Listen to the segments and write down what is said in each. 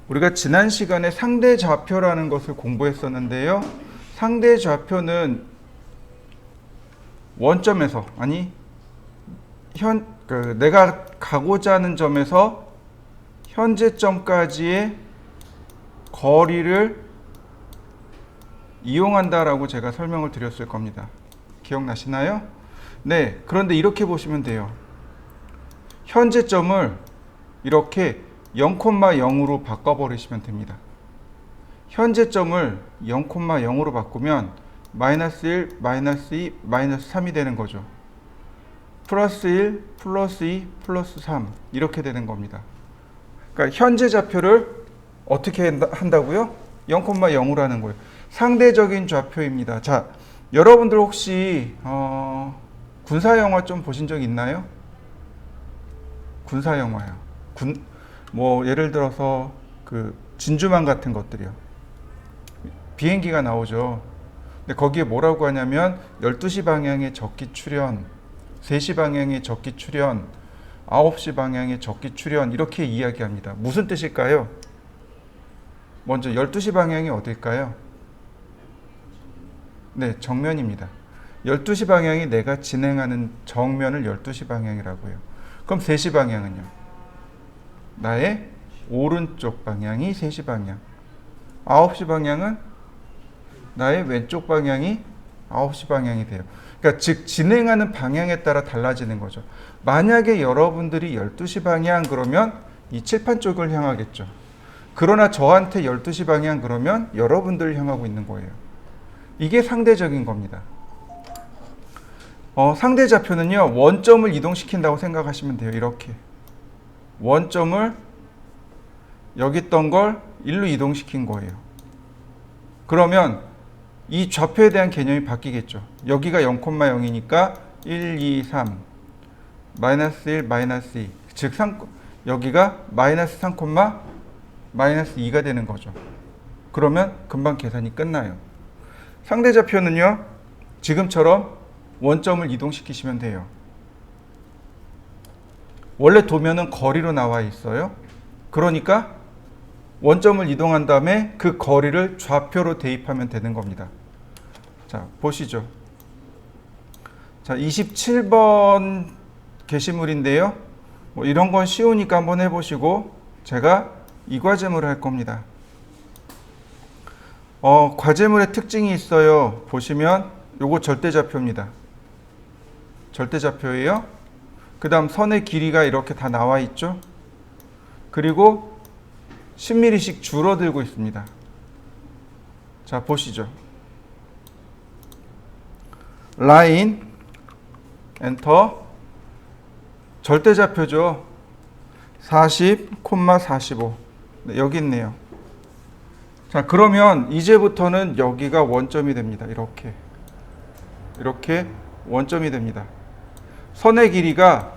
우리가 지난 시간에 상대 좌표라는 것을 공부했었는데요. 상대 좌표는 원점에서, 아니 내가 가고자 하는 점에서 현재점까지의 거리를 이용한다라고 제가 설명을 드렸을 겁니다. 기억나시나요? 네, 그런데 이렇게 보시면 돼요. 현재점을 이렇게 0,0으로 바꿔버리시면 됩니다. 현재점을 0,0으로 바꾸면 마이너스 1, 마이너스 2, 마이너스 3이 되는 거죠. 플러스 1, 플러스 2, 플러스 3 이렇게 되는 겁니다. 그러니까 현재 좌표를 어떻게 한다고요? 0,0으로 하는 거예요. 상대적인 좌표입니다. 자, 여러분들 혹시 군사영화 좀 보신 적 있나요? 군사영화요. 뭐 예를 들어서 그 진주만 같은 것들이요. 비행기가 나오죠. 근데 거기에 뭐라고 하냐면 12시 방향의 적기 출현, 3시 방향의 적기 출현, 9시 방향의 적기 출현 이렇게 이야기합니다. 무슨 뜻일까요? 먼저 12시 방향이 어딜까요? 네, 정면입니다. 12시 방향이 내가 진행하는 정면을 12시 방향이라고 해요. 그럼 3시 방향은요? 나의 오른쪽 방향이 3시 방향. 9시 방향은 나의 왼쪽 방향이 9시 방향이 돼요. 그러니까 즉 진행하는 방향에 따라 달라지는 거죠. 만약에 여러분들이 12시 방향 그러면 이 칠판 쪽을 향하겠죠. 그러나 저한테 12시 방향 그러면 여러분들을 향하고 있는 거예요. 이게 상대적인 겁니다. 상대 좌표는요, 원점을 이동시킨다고 생각하시면 돼요. 이렇게. 원점을 여기 있던 걸 일로 이동시킨 거예요. 그러면 이 좌표에 대한 개념이 바뀌겠죠. 여기가 0,0이니까 1, 2, 3 마이너스 1, 마이너스 2 즉 여기가 마이너스 3, 마이너스 2가 되는 거죠. 그러면 금방 계산이 끝나요. 상대 좌표는요, 지금처럼 원점을 이동시키시면 돼요. 원래 도면은 거리로 나와 있어요. 그러니까 원점을 이동한 다음에 그 거리를 좌표로 대입하면 되는 겁니다. 자, 보시죠. 자, 27번 게시물인데요. 뭐 이런 건 쉬우니까 한번 해보시고 제가 이 과제물을 할 겁니다. 과제물의 특징이 있어요. 보시면 요거 절대좌표입니다. 절대좌표예요. 그 다음 선의 길이가 이렇게 다 나와 있죠. 그리고 10mm씩 줄어들고 있습니다. 자, 보시죠. 라인 엔터. 절대좌표죠. 40, 45. 네, 여기 있네요. 자, 그러면 이제부터는 여기가 원점이 됩니다. 이렇게 원점이 됩니다. 선의 길이가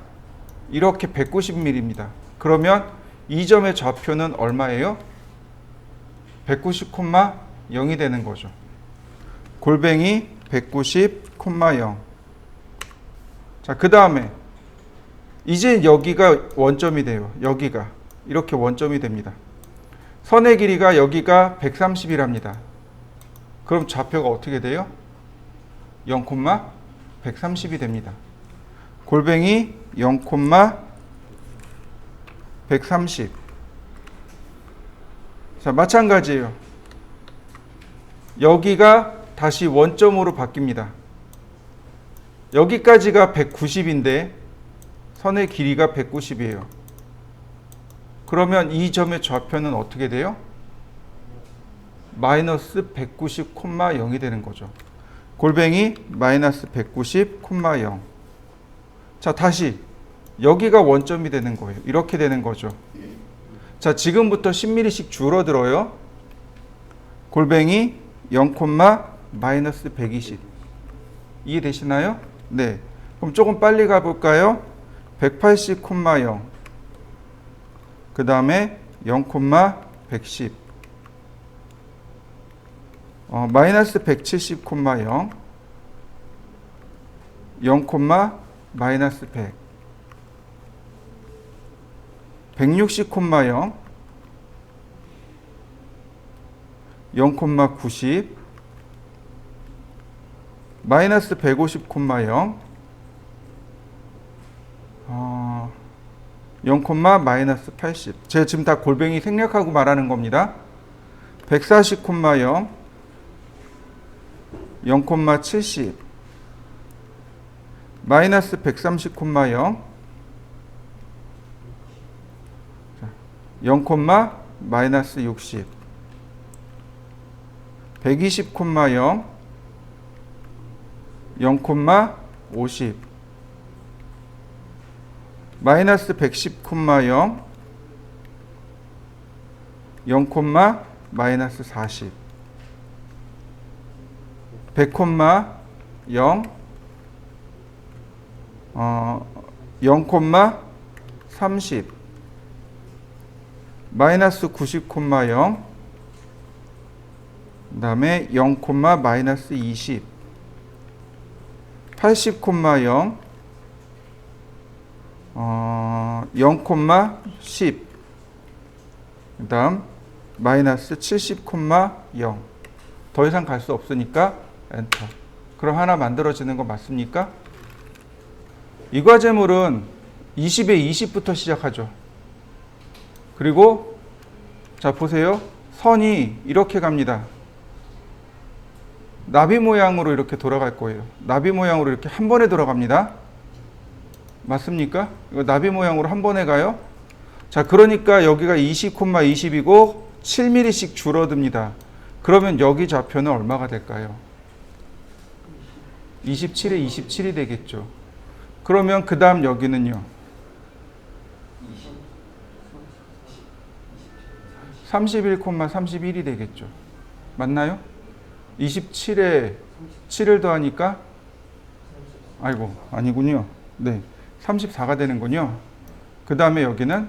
이렇게 190mm입니다. 그러면 이 점의 좌표는 얼마예요? 190,0이 되는 거죠. 골뱅이 190,0. 자, 그 다음에 이제 여기가 원점이 돼요. 여기가 이렇게 원점이 됩니다. 선의 길이가 여기가 130이랍니다. 그럼 좌표가 어떻게 돼요? 0,130이 됩니다. 골뱅이 0,130. 자, 마찬가지예요. 여기가 다시 원점으로 바뀝니다. 여기까지가 190인데 선의 길이가 190이에요. 그러면 이 점의 좌표는 어떻게 돼요? 마이너스 190,0이 되는 거죠. 골뱅이 마이너스 190,0. 자, 다시 여기가 원점이 되는 거예요. 이렇게 되는 거죠. 자, 지금부터 10mm씩 줄어들어요. 골뱅이 0, 마이너스 120. 이해되시나요? 네. 그럼 조금 빨리 가볼까요? 180,0. 그 다음에 0,110. 마이너스 170,0. 0, 마이너스 100. 160,0. 0,90 마이너스 150,0 0, 마이너스 80. 제가 지금 다 골뱅이 생략하고 말하는 겁니다. 140,0 0,70 마이너스 130,0 0, 마이너스 60 120,0 0,50 마이너스 110,0 0, 마이너스 40 100,0 0 0,30 마이너스 90,0 그 다음에 0, 마이너스 20 80,0 0,10 그 다음 마이너스 70,0 더 이상 갈 수 없으니까 엔터. 그럼 하나 만들어지는 거 맞습니까? 이 과제물은 20에 20부터 시작하죠. 그리고 자 보세요. 선이 이렇게 갑니다. 나비 모양으로 이렇게 돌아갈 거예요. 나비 모양으로 이렇게 한 번에 돌아갑니다. 맞습니까? 이거 나비 모양으로 한 번에 가요. 자, 그러니까 여기가 20,20이고 7mm씩 줄어듭니다. 그러면 여기 좌표는 얼마가 될까요? 27에 27이 되겠죠. 그러면 그 다음 여기는요. 31,31이 되겠죠. 맞나요? 27에 7을 더하니까 아이고 아니군요. 네, 34가 되는군요. 그 다음에 여기는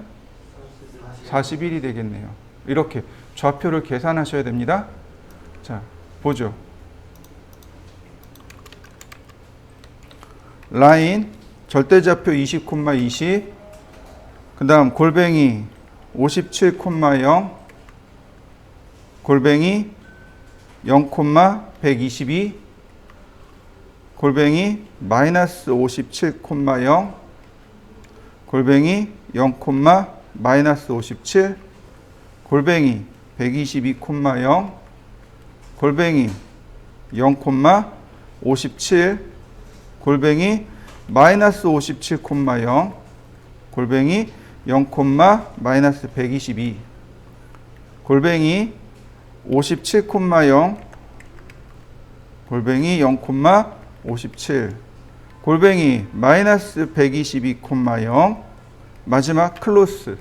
41이 되겠네요. 이렇게 좌표를 계산하셔야 됩니다. 자, 보죠. 라인 절대좌표 20,20 그 다음 골뱅이 57,0 골뱅이 0,122 골뱅이 마이너스 57,0 골뱅이 0, 마이너스 57 골뱅이 122,0 골뱅이 0,57 골뱅이 마이너스 57,0 골뱅이 0, 마이너스 122 골뱅이 57,0 골뱅이 0,57 골뱅이 마이너스 122,0 마지막 클로스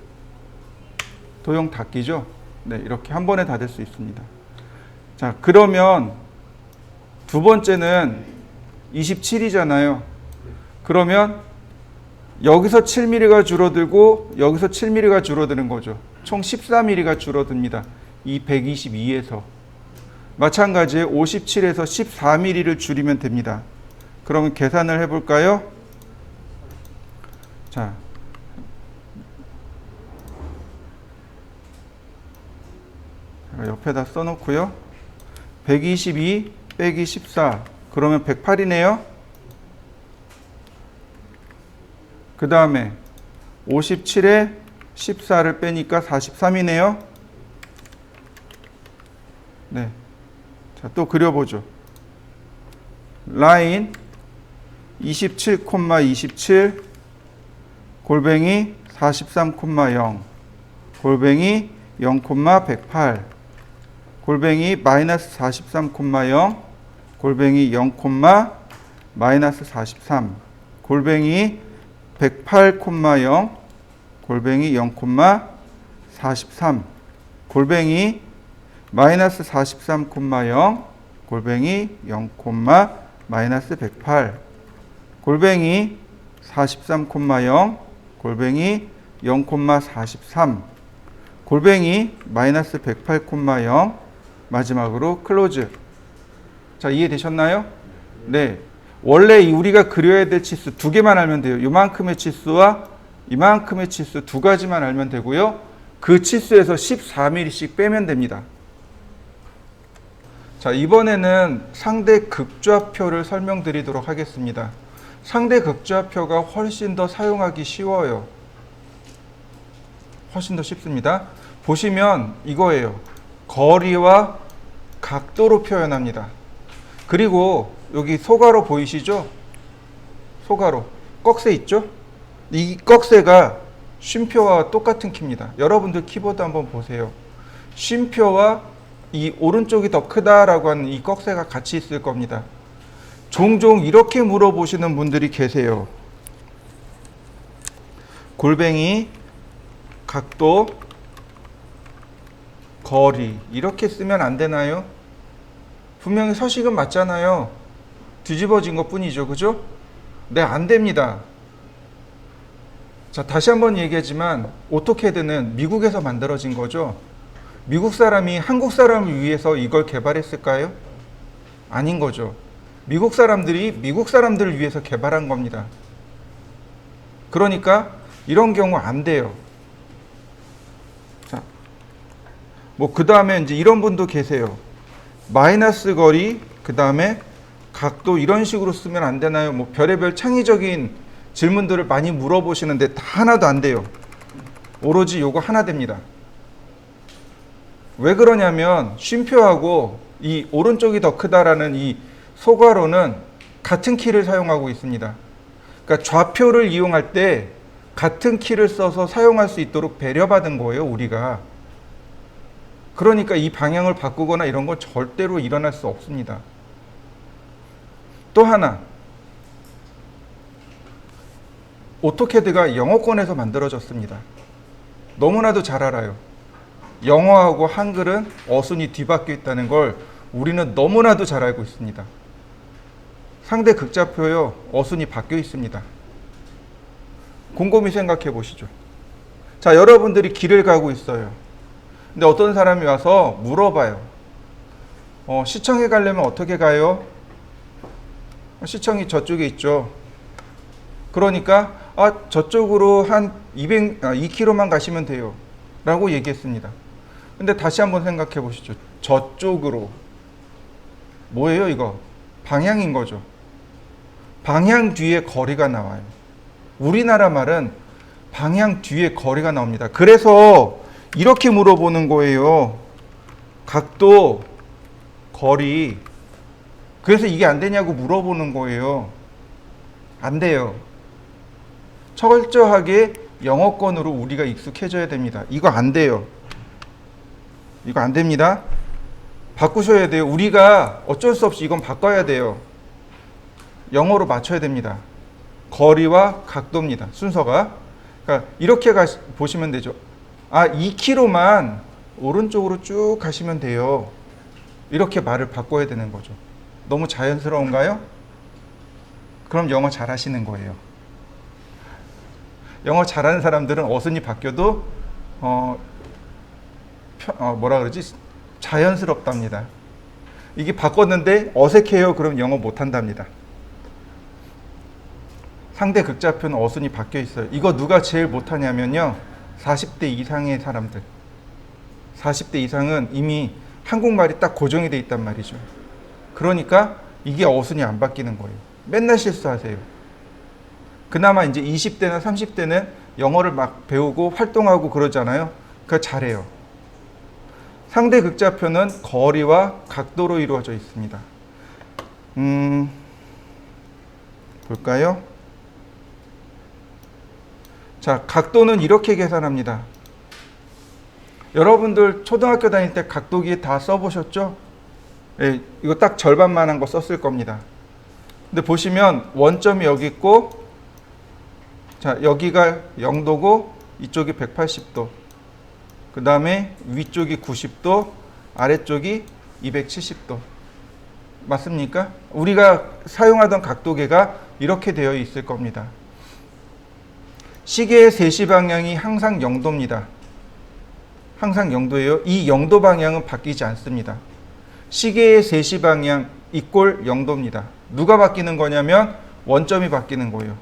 도형 닫기죠. 네, 이렇게 한 번에 닫을 수 있습니다. 자, 그러면 두 번째는 27이잖아요. 그러면 여기서 7mm가 줄어들고 여기서 7mm가 줄어드는 거죠. 총 14mm가 줄어듭니다. 이 122에서. 마찬가지에 57에서 14mm를 줄이면 됩니다. 그러면 계산을 해볼까요? 자, 옆에다 써놓고요. 122 빼기 14 그러면 108이네요. 그 다음에 57에 14를 빼니까 43이네요. 네. 자, 또 그려보죠. 라인 27,27 골뱅이 43,0 골뱅이 0,108 골뱅이 마이너스 43,0 골뱅이 0, 마이너스 43 골뱅이 108,0 골뱅이 0, 43 골뱅이 마이너스 43,0 골뱅이 0, 마이너스 108 골뱅이 43,0 골뱅이 0, 43 골뱅이 마이너스 108,0 마지막으로 클로즈. 자, 이해되셨나요? 네. 원래 우리가 그려야 될 치수 두 개만 알면 돼요. 이만큼의 치수와 이만큼의 치수 두 가지만 알면 되고요. 그 치수에서 14mm씩 빼면 됩니다. 자, 이번에는 상대 극좌표를 설명드리도록 하겠습니다. 상대 극좌표가 훨씬 더 사용하기 쉬워요. 훨씬 더 쉽습니다. 보시면 이거예요. 거리와 각도로 표현합니다. 그리고 여기 소가로 보이시죠? 소가로. 꺽쇠 있죠? 이 꺽쇠가 쉼표와 똑같은 키입니다. 여러분들 키보드 한번 보세요. 쉼표와 이 오른쪽이 더 크다라고 하는 이 꺽쇠가 같이 있을 겁니다. 종종 이렇게 물어보시는 분들이 계세요. 골뱅이, 각도, 거리 이렇게 쓰면 안 되나요? 분명히 서식은 맞잖아요. 뒤집어진 것 뿐이죠. 그죠? 네, 안 됩니다. 자, 다시 한번 얘기하지만 오토캐드는 미국에서 만들어진 거죠. 미국 사람이 한국 사람을 위해서 이걸 개발했을까요? 아닌 거죠. 미국 사람들이 미국 사람들을 위해서 개발한 겁니다. 그러니까 이런 경우 안 돼요. 자, 뭐 그 다음에 이제 이런 분도 계세요. 마이너스 거리, 그 다음에 각도 이런 식으로 쓰면 안 되나요? 뭐 별의별 창의적인 질문들을 많이 물어보시는데 다 하나도 안 돼요. 오로지 요거 하나 됩니다. 왜 그러냐면 쉼표하고 이 오른쪽이 더 크다라는 이 소괄호는 같은 키를 사용하고 있습니다. 그러니까 좌표를 이용할 때 같은 키를 써서 사용할 수 있도록 배려받은 거예요, 우리가. 그러니까 이 방향을 바꾸거나 이런 건 절대로 일어날 수 없습니다. 또 하나, 오토캐드가 영어권에서 만들어졌습니다. 너무나도 잘 알아요. 영어하고 한글은 어순이 뒤바뀌어 있다는 걸 우리는 너무나도 잘 알고 있습니다. 상대 극좌표요, 어순이 바뀌어 있습니다. 곰곰이 생각해 보시죠. 자, 여러분들이 길을 가고 있어요. 근데 어떤 사람이 와서 물어봐요. 시청에 가려면 어떻게 가요? 시청이 저쪽에 있죠. 그러니까 저쪽으로 한 2km만 가시면 돼요. 라고 얘기했습니다. 근데 다시 한번 생각해 보시죠. 저쪽으로. 뭐예요, 이거? 방향인 거죠. 방향 뒤에 거리가 나와요. 우리나라 말은 방향 뒤에 거리가 나옵니다. 그래서 이렇게 물어보는 거예요. 각도, 거리. 그래서 이게 안 되냐고 물어보는 거예요. 안 돼요. 철저하게 영어권으로 우리가 익숙해져야 됩니다. 이거 안 돼요. 이거 안 됩니다. 바꾸셔야 돼요. 우리가 어쩔 수 없이 이건 바꿔야 돼요. 영어로 맞춰야 됩니다. 거리와 각도입니다. 순서가. 그러니까 이렇게 보시면 되죠. 2km만 오른쪽으로 쭉 가시면 돼요. 이렇게 말을 바꿔야 되는 거죠. 너무 자연스러운가요? 그럼 영어 잘하시는 거예요. 영어 잘하는 사람들은 어순이 바뀌어도 뭐라 그러지? 자연스럽답니다. 이게 바꿨는데 어색해요. 그럼 영어 못한답니다. 상대 극좌표는 어순이 바뀌어 있어요. 이거 누가 제일 못하냐면요. 40대 이상의 사람들. 40대 이상은 이미 한국말이 딱 고정이 돼 있단 말이죠. 그러니까 이게 어순이 안 바뀌는 거예요. 맨날 실수하세요. 그나마 이제 20대나 30대는 영어를 막 배우고 활동하고 그러잖아요. 그거 잘해요. 상대 극좌표는 거리와 각도로 이루어져 있습니다. 볼까요? 자, 각도는 이렇게 계산합니다. 여러분들 초등학교 다닐 때 각도기 다 써보셨죠? 예, 이거 딱 절반만한 거 썼을 겁니다. 근데 보시면 원점이 여기 있고, 자, 여기가 0도고 이쪽이 180도. 그 다음에 위쪽이 90도, 아래쪽이 270도. 맞습니까? 우리가 사용하던 각도계가 이렇게 되어 있을 겁니다. 시계의 3시 방향이 항상 0도입니다. 항상 0도예요. 이 0도 방향은 바뀌지 않습니다. 시계의 3시 방향 이꼴 0도입니다. 누가 바뀌는 거냐면 원점이 바뀌는 거예요.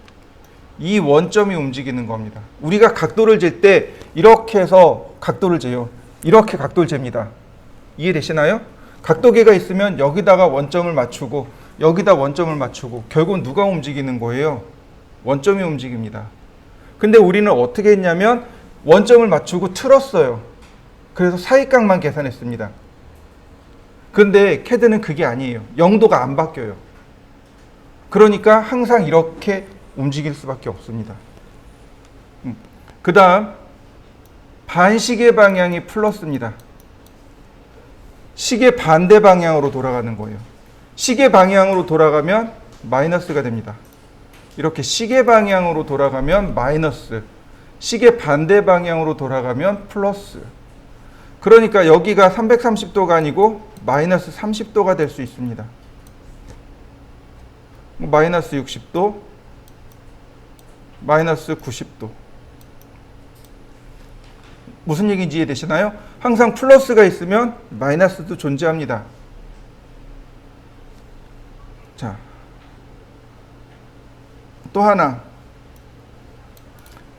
이 원점이 움직이는 겁니다. 우리가 각도를 잴 때 이렇게 해서 각도를 재요. 이렇게 각도를 잽니다. 이해되시나요? 각도계가 있으면 여기다가 원점을 맞추고 여기다 원점을 맞추고 결국 누가 움직이는 거예요? 원점이 움직입니다. 근데 우리는 어떻게 했냐면 원점을 맞추고 틀었어요. 그래서 사이각만 계산했습니다. 근데 CAD는 그게 아니에요. 영도가 안 바뀌어요. 그러니까 항상 이렇게 움직일 수밖에 없습니다. 그 다음 반시계 방향이 플러스입니다. 시계 반대 방향으로 돌아가는 거예요. 시계 방향으로 돌아가면 마이너스가 됩니다. 이렇게 시계 방향으로 돌아가면 마이너스, 시계 반대 방향으로 돌아가면 플러스. 그러니까 여기가 330도가 아니고 마이너스 30도가 될 수 있습니다. 마이너스 60도, 마이너스 90도. 무슨 얘기인지 이해되시나요? 항상 플러스가 있으면 마이너스도 존재합니다. 자, 또 하나.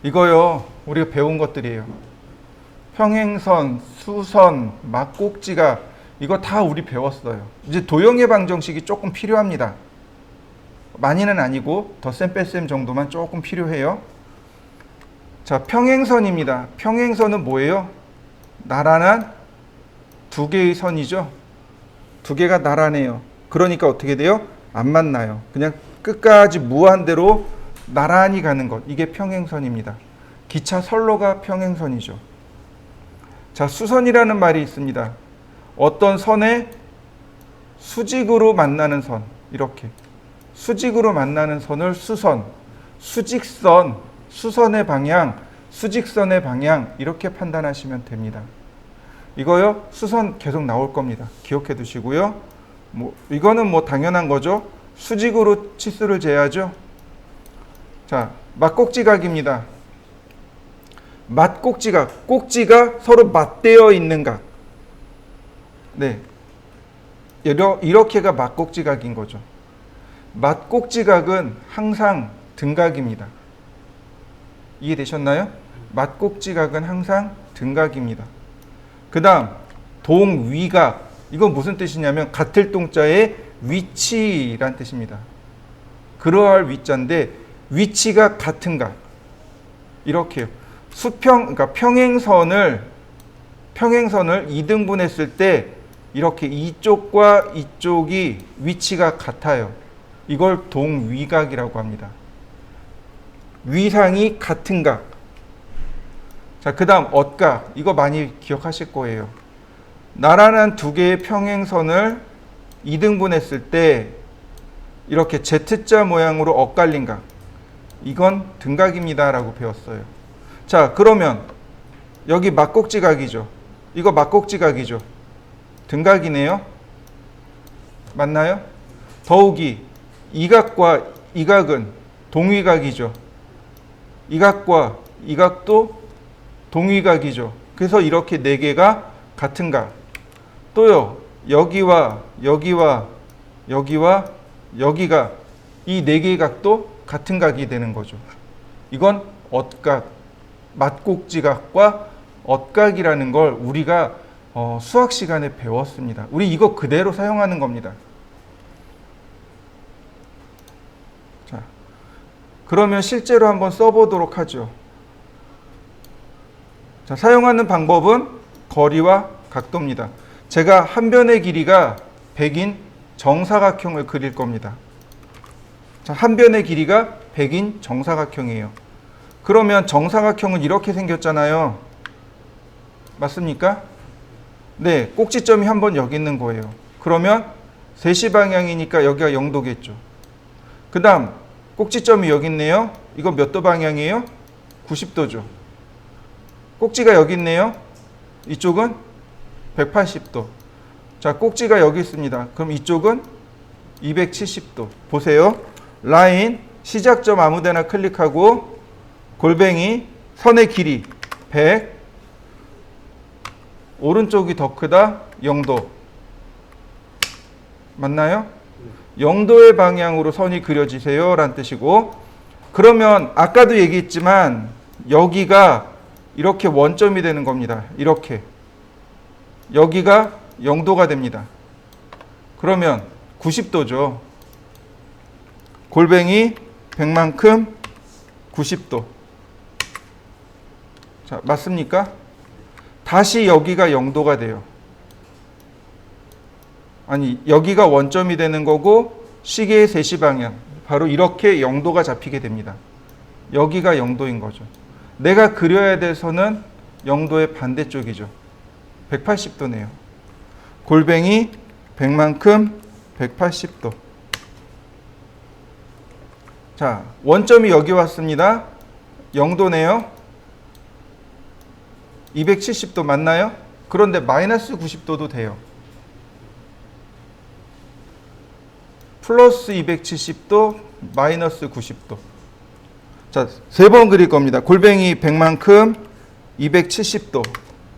이거요, 우리가 배운 것들이에요. 평행선, 수선, 막꼭지가 이거 다 우리 배웠어요. 이제 도형의 방정식이 조금 필요합니다. 많이는 아니고 덧셈 뺄셈 정도만 조금 필요해요. 자, 평행선입니다. 평행선은 뭐예요? 나란한 두 개의 선이죠. 두 개가 나란해요. 그러니까 어떻게 돼요? 안 만나요. 그냥 끝까지 무한대로 나란히 가는 것. 이게 평행선입니다. 기차 선로가 평행선이죠. 자, 수선이라는 말이 있습니다. 어떤 선에 수직으로 만나는 선. 이렇게. 수직으로 만나는 선을 수선, 수직선, 수선의 방향, 수직선의 방향 이렇게 판단하시면 됩니다. 이거요, 수선 계속 나올 겁니다. 기억해 두시고요. 이거는 당연한 거죠. 수직으로 치수를 재야죠. 자, 맞꼭지각입니다. 맞꼭지각, 꼭지가 서로 맞대어 있는 각. 네, 이렇게가 맞꼭지각인 거죠. 맞꼭지각은 항상 등각입니다. 이해되셨나요? 맞꼭지각은 항상 등각입니다. 그 다음 동위각. 이건 무슨 뜻이냐면 같을 동자의 위치란 뜻입니다. 그러할 위자인데 위치가 같은 각. 이렇게요. 그러니까 평행선을 2등분했을 때 이렇게 이쪽과 이쪽이 위치가 같아요. 이걸 동위각이라고 합니다. 위상이 같은 각. 자, 그 다음 엇각. 이거 많이 기억하실 거예요. 나란한 두 개의 평행선을 2등분했을 때 이렇게 Z자 모양으로 엇갈린 각. 이건 등각입니다 라고 배웠어요. 자, 그러면 여기 맞꼭지각이죠. 이거 맞꼭지각이죠. 등각이네요. 맞나요? 더욱이 이 각과 이 각은 동위각이죠. 이 각과 이 각도 동위각이죠. 그래서 이렇게 네 개가 같은 각. 또요, 여기와 여기와 여기와 여기가 이 네 개의 각도 같은 각이 되는 거죠. 이건 엇각, 맞꼭지각과 엇각이라는 걸 우리가 수학 시간에 배웠습니다. 우리 이거 그대로 사용하는 겁니다. 자, 그러면 실제로 한번 써보도록 하죠. 자, 사용하는 방법은 거리와 각도입니다. 제가 한 변의 길이가 100인 정사각형을 그릴 겁니다. 자, 한 변의 길이가 100인 정사각형이에요. 그러면 정사각형은 이렇게 생겼잖아요. 맞습니까? 네, 꼭지점이 한 번 여기 있는 거예요. 그러면 3시 방향이니까 여기가 0도겠죠. 그 다음 꼭지점이 여기 있네요. 이건 몇 도 방향이에요? 90도죠. 꼭지가 여기 있네요. 이쪽은 180도. 자, 꼭지가 여기 있습니다. 그럼 이쪽은 270도. 보세요. 라인 시작점 아무데나 클릭하고 골뱅이 선의 길이 100, 오른쪽이 더 크다 0도. 맞나요? 0도의 방향으로 선이 그려지세요 라는 뜻이고, 그러면 아까도 얘기했지만 여기가 이렇게 원점이 되는 겁니다. 이렇게 여기가 0도가 됩니다. 그러면 90도죠. 골뱅이 100만큼 90도. 자, 맞습니까? 다시 여기가 0도가 돼요. 아니, 여기가 원점이 되는 거고 시계의 3시 방향. 바로 이렇게 0도가 잡히게 됩니다. 여기가 0도인 거죠. 내가 그려야 될 선은 0도의 반대쪽이죠. 180도네요. 골뱅이 100만큼 180도. 자, 원점이 여기 왔습니다. 0도네요. 270도 맞나요? 그런데 마이너스 90도도 돼요. 플러스 270도, 마이너스 90도. 자, 3번 그릴 겁니다. 골뱅이 100만큼 270도.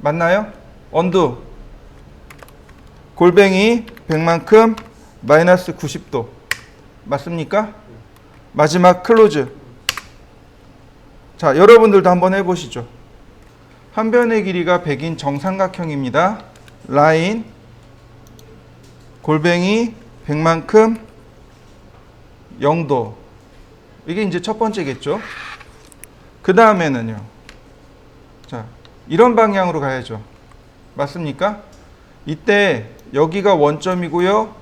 맞나요? 언두. 골뱅이 100만큼 마이너스 90도. 맞습니까? 마지막 클로즈. 자, 여러분들도 한번 해보시죠. 한 변의 길이가 100인 정삼각형입니다. 라인 골뱅이 100만큼 0도. 이게 이제 첫 번째겠죠. 그 다음에는요. 자, 이런 방향으로 가야죠. 맞습니까? 이때 여기가 원점이고요.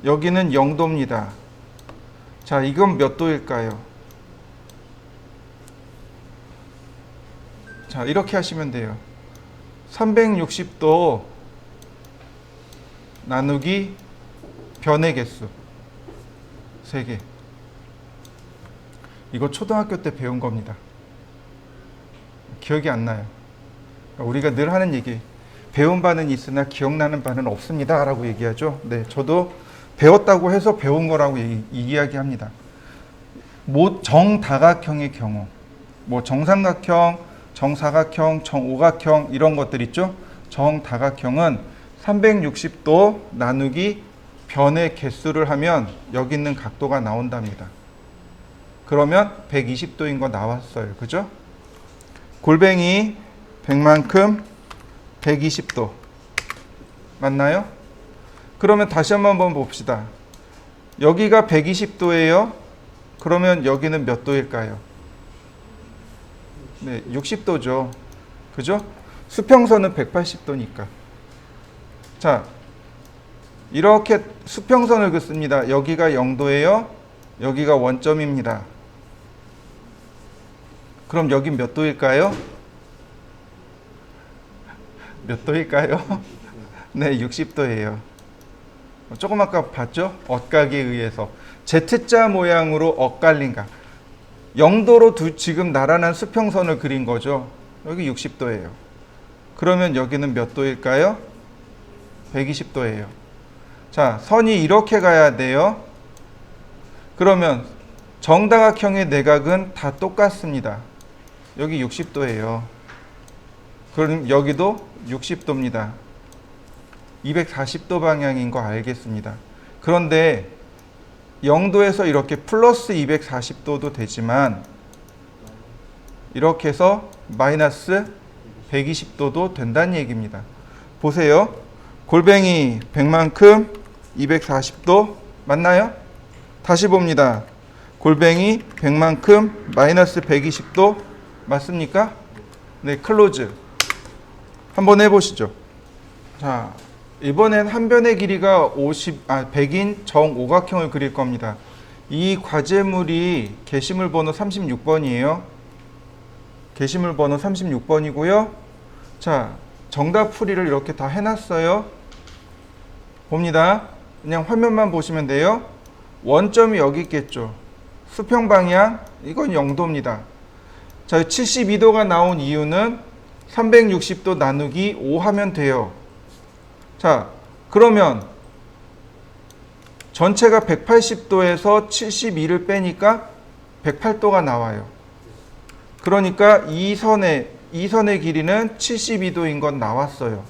여기는 0도입니다. 자, 이건 몇 도일까요? 자, 이렇게 하시면 돼요. 360도 나누기 변의 개수 3개. 이거 초등학교 때 배운 겁니다. 기억이 안 나요. 우리가 늘 하는 얘기, 배운 바는 있으나 기억나는 바는 없습니다 라고 얘기하죠. 네, 저도 배웠다고 해서 배운 거라고 이야기합니다. 정다각형의 경우, 정삼각형, 정사각형, 정오각형 이런 것들 있죠. 정다각형은 360도 나누기 변의 개수를 하면 여기 있는 각도가 나온답니다. 그러면 120도인 거 나왔어요. 그죠? 골뱅이 100만큼 120도. 맞나요? 그러면 다시 한번 봅시다. 여기가 120도예요. 그러면 여기는 몇 도일까요? 네, 60도죠. 그죠? 수평선은 180도니까. 자, 이렇게 수평선을 긋습니다. 여기가 0도예요. 여기가 원점입니다. 그럼 여긴 몇 도일까요? 몇 도일까요? 네, 60도예요. 조금 아까 봤죠? 엇각에 의해서 Z자 모양으로 엇갈린 각. 0도로 지금 나란한 수평선을 그린 거죠. 여기 60도예요. 그러면 여기는 몇 도일까요? 120도예요. 자, 선이 이렇게 가야 돼요. 그러면 정다각형의 내각은 다 똑같습니다. 여기 60도예요. 그럼 여기도 60도입니다. 240도 방향인 거 알겠습니다. 그런데 0도에서 이렇게 플러스 240도도 되지만 이렇게 해서 마이너스 120도도 된다는 얘기입니다. 보세요. 골뱅이 100만큼 240도 맞나요? 다시 봅니다. 골뱅이 100만큼 마이너스 120도 맞습니까? 네, 클로즈. 한번 해보시죠. 자, 이번엔 한 변의 길이가 100인 정오각형을 그릴 겁니다. 이 과제물이 게시물 번호 36번이에요. 게시물 번호 36번이고요. 자, 정답 풀이를 이렇게 다 해놨어요. 봅니다. 그냥 화면만 보시면 돼요. 원점이 여기 있겠죠. 수평 방향, 이건 0도입니다. 자, 72도가 나온 이유는 360도 나누기 5 하면 돼요. 자, 그러면 전체가 180도에서 72를 빼니까 108도가 나와요. 그러니까 이 선의 길이는 72도인 건 나왔어요.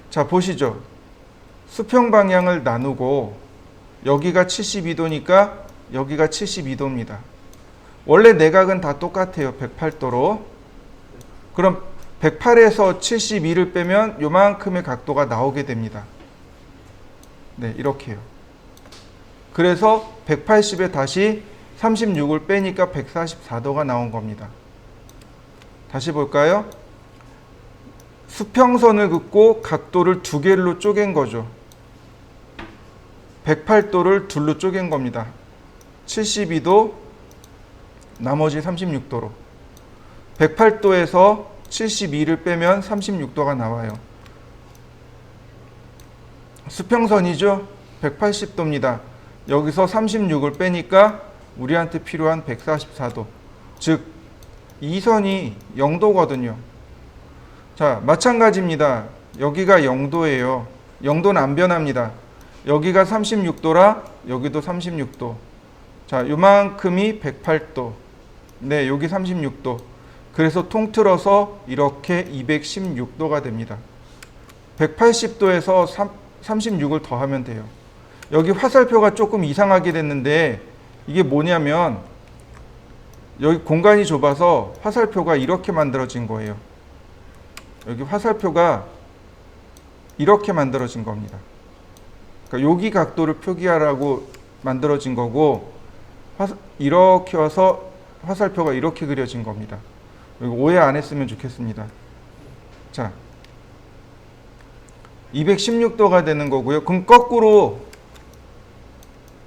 자, 보시죠. 수평 방향을 나누고 여기가 72도니까 여기가 72도입니다. 원래 내각은 다 똑같아요. 108도로. 그럼 108에서 72를 빼면 요만큼의 각도가 나오게 됩니다. 네, 이렇게요. 그래서 180에 다시 36을 빼니까 144도가 나온 겁니다. 다시 볼까요? 수평선을 긋고 각도를 두 개로 쪼갠 거죠. 108도를 둘로 쪼갠 겁니다. 72도, 나머지 36도로. 108도에서 72를 빼면 36도가 나와요. 수평선이죠. 180도입니다. 여기서 36을 빼니까 우리한테 필요한 144도. 즉, 이 선이 0도거든요. 자, 마찬가지입니다. 여기가 0도예요. 0도는 안 변합니다. 여기가 36도라 여기도 36도. 자, 요만큼이 108도. 네, 여기 36도. 그래서 통틀어서 이렇게 216도가 됩니다. 180도에서 36을 더하면 돼요. 여기 화살표가 조금 이상하게 됐는데 이게 뭐냐면 여기 공간이 좁아서 화살표가 이렇게 만들어진 거예요. 여기 화살표가 이렇게 만들어진 겁니다. 그러니까 여기 각도를 표기하라고 만들어진 거고 이렇게 와서 화살표가 이렇게 그려진 겁니다. 오해 안 했으면 좋겠습니다. 자, 216도가 되는 거고요. 그럼 거꾸로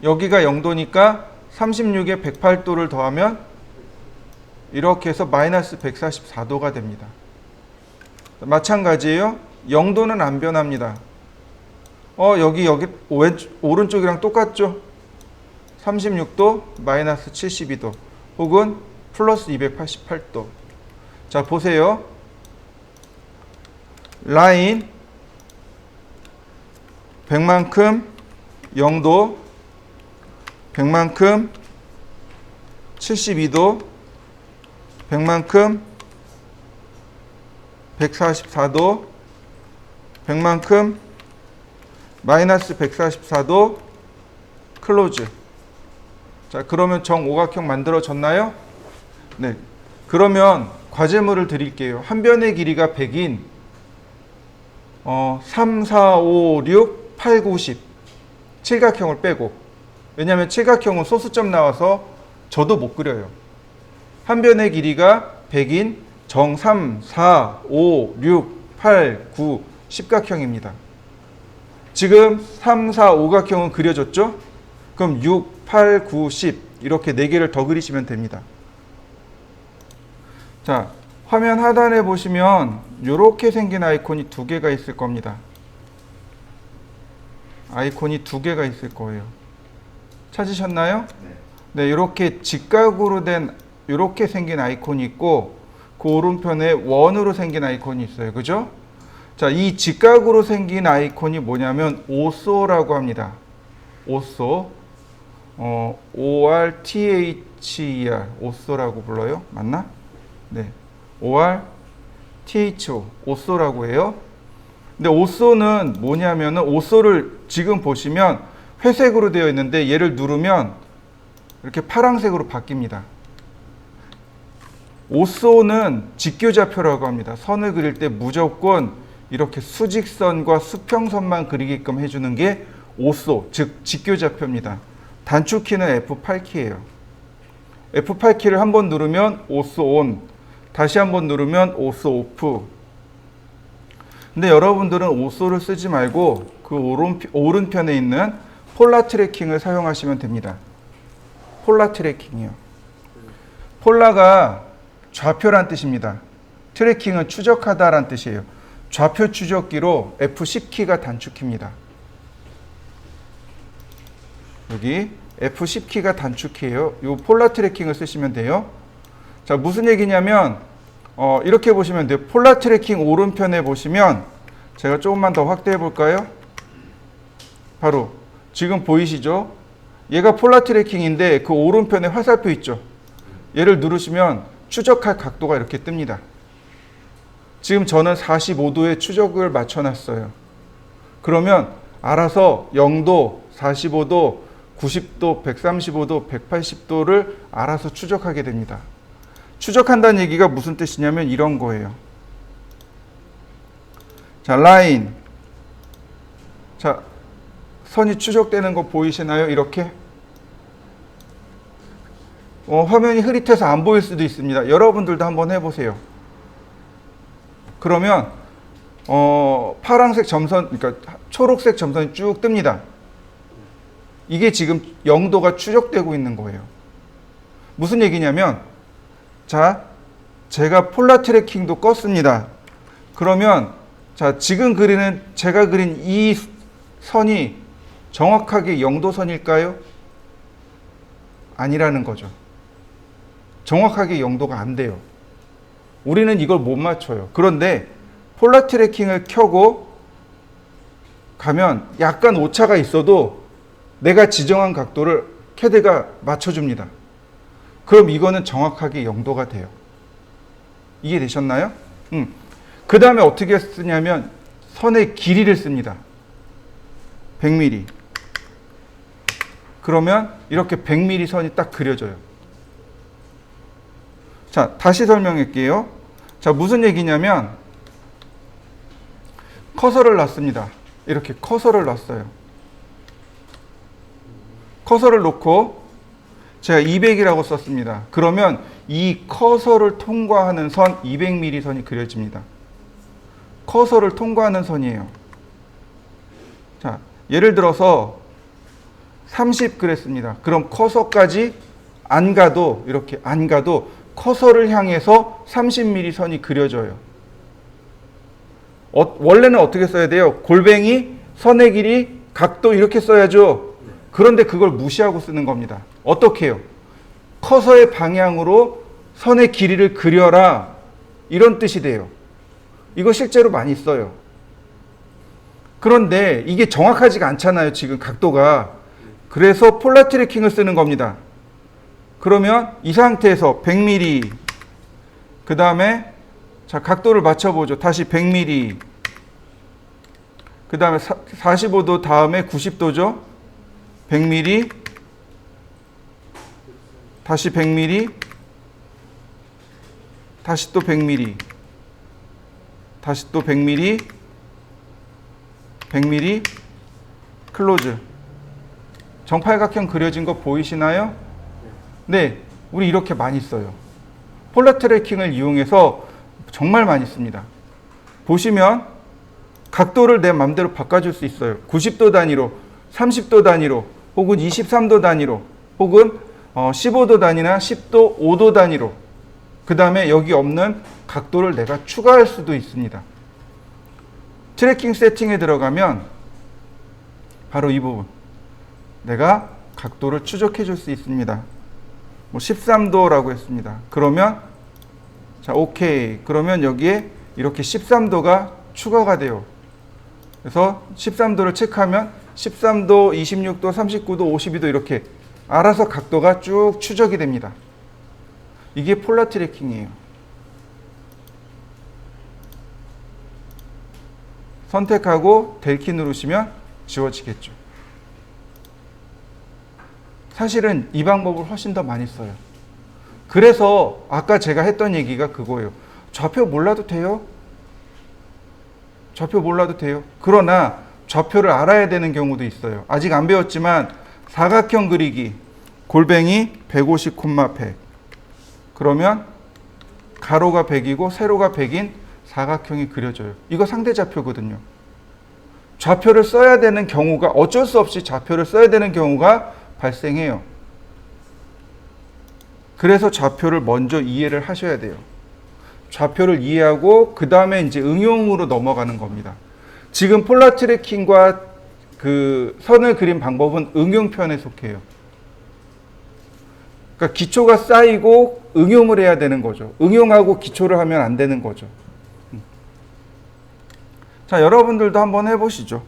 여기가 0도니까 36에 108도를 더하면 이렇게 해서 마이너스 144도가 됩니다. 마찬가지예요. 0도는 안 변합니다. 여기 오른쪽이랑 똑같죠? 36도 마이너스 72도 혹은 플러스 288도. 자, 보세요. 라인 100만큼 0도 100만큼 72도 100만큼 144도 100만큼 마이너스 144도 클로즈. 자, 그러면 정오각형 만들어졌나요? 네. 그러면 과제물을 드릴게요. 한 변의 길이가 100인 3, 4, 5, 6, 8, 9, 10 칠각형을 빼고, 왜냐하면 칠각형은 소수점 나와서 저도 못 그려요. 한 변의 길이가 100인 정 3, 4, 5, 6, 8, 9, 10각형입니다. 지금 3, 4, 5각형은 그려졌죠? 그럼 6, 8, 9, 10 이렇게 4개를 더 그리시면 됩니다. 자, 화면 하단에 보시면 이렇게 생긴 아이콘이 2개가 있을 겁니다. 아이콘이 2개가 있을 거예요. 찾으셨나요? 네, 이렇게 직각으로 된 이렇게 생긴 아이콘이 있고 그 오른편에 원으로 생긴 아이콘이 있어요. 그죠? 자, 이 직각으로 생긴 아이콘이 뭐냐면 오쏘라고 합니다. 오쏘. ORTHER 오쏘라고 불러요. 맞나? 네. ORTHO 오쏘라고 해요. 근데 오쏘는 뭐냐면은 오쏘를 지금 보시면 회색으로 되어 있는데 얘를 누르면 이렇게 파란색으로 바뀝니다. 오쏘는 직교좌표라고 합니다. 선을 그릴 때 무조건 이렇게 수직선과 수평선만 그리게끔 해주는 게 오쏘, 즉 직교좌표입니다. 단축키는 F8키예요. F8키를 한번 누르면 오쏘 온, 다시 한번 누르면 오쏘 오프. 근데 여러분들은 오쏘를 쓰지 말고 그 오른편에 있는 폴라 트래킹을 사용하시면 됩니다. 폴라 트래킹이요. 폴라가 좌표란 뜻입니다. 트래킹은 추적하다란 뜻이에요. 좌표 추적기로 F10키가 단축키입니다. 여기 F10키가 단축키예요. 이 폴라 트래킹을 쓰시면 돼요. 자, 무슨 얘기냐면 이렇게 보시면 돼요. 폴라 트래킹 오른편에 보시면 제가 조금만 더 확대해 볼까요? 바로 지금 보이시죠? 얘가 폴라 트래킹인데 그 오른편에 화살표 있죠? 얘를 누르시면 추적할 각도가 이렇게 뜹니다. 지금 저는 45도에 추적을 맞춰놨어요. 그러면 알아서 0도, 45도, 90도, 135도, 180도를 알아서 추적하게 됩니다. 추적한다는 얘기가 무슨 뜻이냐면 이런 거예요. 자, 라인. 자, 선이 추적되는 거 보이시나요? 이렇게 화면이 흐릿해서 안 보일 수도 있습니다. 여러분들도 한번 해보세요. 그러면 파란색 점선, 그러니까 초록색 점선이 쭉 뜹니다. 이게 지금 영도가 추적되고 있는 거예요. 무슨 얘기냐면, 자, 제가 폴라 트래킹도 껐습니다. 그러면 자, 지금 그리는 제가 그린 이 선이 정확하게 영도선일까요? 아니라는 거죠. 정확하게 영도가 안 돼요. 우리는 이걸 못 맞춰요. 그런데 폴라 트래킹을 켜고 가면 약간 오차가 있어도 내가 지정한 각도를 캐드가 맞춰줍니다. 그럼 이거는 정확하게 영도가 돼요. 이해되셨나요? 그 다음에 어떻게 쓰냐면 선의 길이를 씁니다. 100mm. 그러면 이렇게 100mm 선이 딱 그려져요. 자, 다시 설명할게요. 자, 무슨 얘기냐면 커서를 놨습니다. 이렇게 커서를 놨어요. 커서를 놓고 제가 200이라고 썼습니다. 그러면 이 커서를 통과하는 선 200mm 선이 그려집니다. 커서를 통과하는 선이에요. 자, 예를 들어서 30 그랬습니다. 그럼 커서까지 안 가도, 이렇게 안 가도 커서를 향해서 30mm 선이 그려져요. 원래는 어떻게 써야 돼요? 골뱅이, 선의 길이, 각도 이렇게 써야죠. 그런데 그걸 무시하고 쓰는 겁니다. 어떻게 해요? 커서의 방향으로 선의 길이를 그려라. 이런 뜻이 돼요. 이거 실제로 많이 써요. 그런데 이게 정확하지가 않잖아요. 지금 각도가. 그래서 폴라 트래킹을 쓰는 겁니다. 그러면 이 상태에서 100mm, 그 다음에 자, 각도를 맞춰보죠. 다시 100mm, 그 다음에 45도 다음에 90도죠. 100mm, 다시 100mm, 다시 또 100mm, 다시 또 100mm, 100mm, 클로즈. 정팔각형 그려진 거 보이시나요? 네, 우리 이렇게 많이 써요. 폴라 트래킹을 이용해서 정말 많이 씁니다. 보시면 각도를 내 맘대로 바꿔줄 수 있어요. 90도 단위로, 30도 단위로, 혹은 23도 단위로, 혹은 15도 단위나 10도, 5도 단위로. 그 다음에 여기 없는 각도를 내가 추가할 수도 있습니다. 트래킹 세팅에 들어가면 바로 이 부분. 내가 각도를 추적해 줄 수 있습니다. 뭐 13도라고 했습니다. 그러면 자, 오케이. 그러면 여기에 이렇게 13도가 추가가 돼요. 그래서 13도를 체크하면 13도, 26도, 39도, 52도 이렇게 알아서 각도가 쭉 추적이 됩니다. 이게 폴라 트래킹이에요. 선택하고 델키 누르시면 지워지겠죠. 사실은 이 방법을 훨씬 더 많이 써요. 그래서 아까 제가 했던 얘기가 그거예요. 좌표 몰라도 돼요? 좌표 몰라도 돼요. 그러나 좌표를 알아야 되는 경우도 있어요. 아직 안 배웠지만 사각형 그리기, 골뱅이 150, 100. 그러면 가로가 100이고 세로가 100인 사각형이 그려져요. 이거 상대 좌표거든요. 좌표를 써야 되는 경우가 어쩔 수 없이 좌표를 써야 되는 경우가 발생해요. 그래서 좌표를 먼저 이해를 하셔야 돼요. 좌표를 이해하고 그 다음에 이제 응용으로 넘어가는 겁니다. 지금 폴라 트래킹과 그 선을 그린 방법은 응용편에 속해요. 그러니까 기초가 쌓이고 응용을 해야 되는 거죠. 응용하고 기초를 하면 안 되는 거죠. 자, 여러분들도 한번 해보시죠.